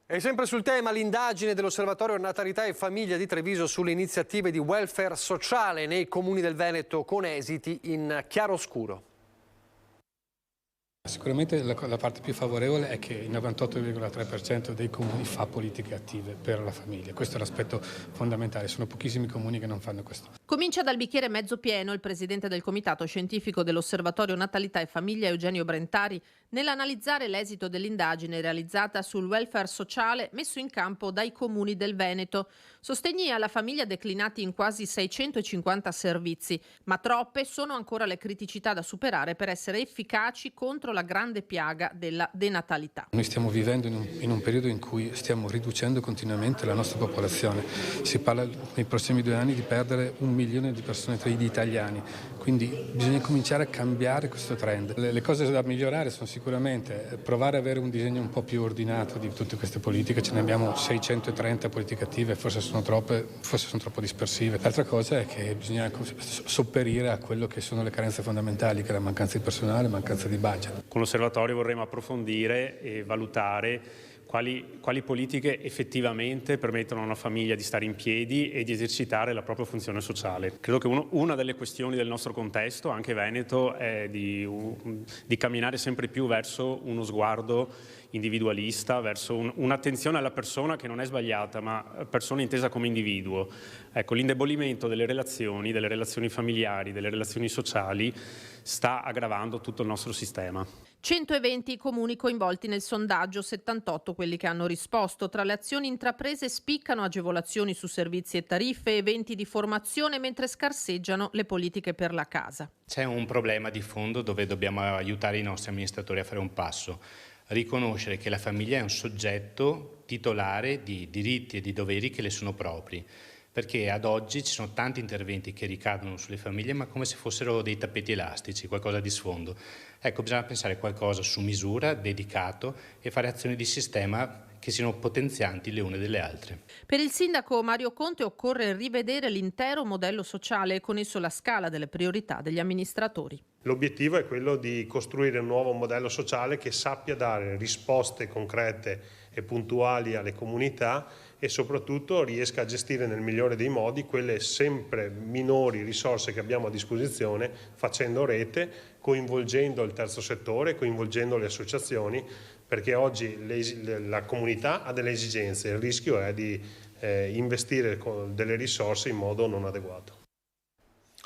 E sempre sul tema, l'indagine dell'Osservatorio Natalità e Famiglia di Treviso sulle iniziative di welfare sociale nei comuni del Veneto con esiti in chiaroscuro. Sicuramente la parte più favorevole è che il 98,3% dei comuni fa politiche attive per la famiglia. Questo è l'aspetto fondamentale, sono pochissimi comuni che non fanno questo. Comincia dal bicchiere mezzo pieno il presidente del comitato scientifico dell'Osservatorio Natalità e Famiglia Eugenio Brentari nell'analizzare l'esito dell'indagine realizzata sul welfare sociale messo in campo dai comuni del Veneto. Sostegni alla famiglia declinati in quasi 650 servizi, ma troppe sono ancora le criticità da superare per essere efficaci contro la grande piaga della denatalità. Noi stiamo vivendo in un periodo in cui stiamo riducendo continuamente la nostra popolazione. Si parla nei prossimi 2 anni di perdere 1 milione di persone, di italiani, quindi bisogna cominciare a cambiare questo trend. Le cose da migliorare sono sicuramente provare ad avere un disegno un po' più ordinato di tutte queste politiche. Ce ne abbiamo 630 politiche attive, forse sono troppe, forse sono troppo dispersive. L'altra cosa è che bisogna sopperire a quello che sono le carenze fondamentali, che è la mancanza di personale, mancanza di budget. Con l'osservatorio vorremmo approfondire e valutare quali politiche effettivamente permettono a una famiglia di stare in piedi e di esercitare la propria funzione sociale. Credo che una delle questioni del nostro contesto, anche veneto, è di camminare sempre più verso uno sguardo individualista, verso un'attenzione alla persona che non è sbagliata, ma persona intesa come individuo. Ecco, l'indebolimento delle relazioni familiari, delle relazioni sociali sta aggravando tutto il nostro sistema. 120 i comuni coinvolti nel sondaggio, 78 quelli che hanno risposto. Tra le azioni intraprese spiccano agevolazioni su servizi e tariffe, eventi di formazione, mentre scarseggiano le politiche per la casa. C'è un problema di fondo dove dobbiamo aiutare i nostri amministratori a fare un passo. Riconoscere che la famiglia è un soggetto titolare di diritti e di doveri che le sono propri. Perché ad oggi ci sono tanti interventi che ricadono sulle famiglie, ma come se fossero dei tappeti elastici, qualcosa di sfondo. Ecco, bisogna pensare a qualcosa su misura, dedicato, e fare azioni di sistema che siano potenzianti le une delle altre. Per il sindaco Mario Conte occorre rivedere l'intero modello sociale e con esso la scala delle priorità degli amministratori. L'obiettivo è quello di costruire un nuovo modello sociale che sappia dare risposte concrete e puntuali alle comunità e soprattutto riesca a gestire nel migliore dei modi quelle sempre minori risorse che abbiamo a disposizione, facendo rete, coinvolgendo il terzo settore, coinvolgendo le associazioni, perché oggi la comunità ha delle esigenze, il rischio è di investire delle risorse in modo non adeguato.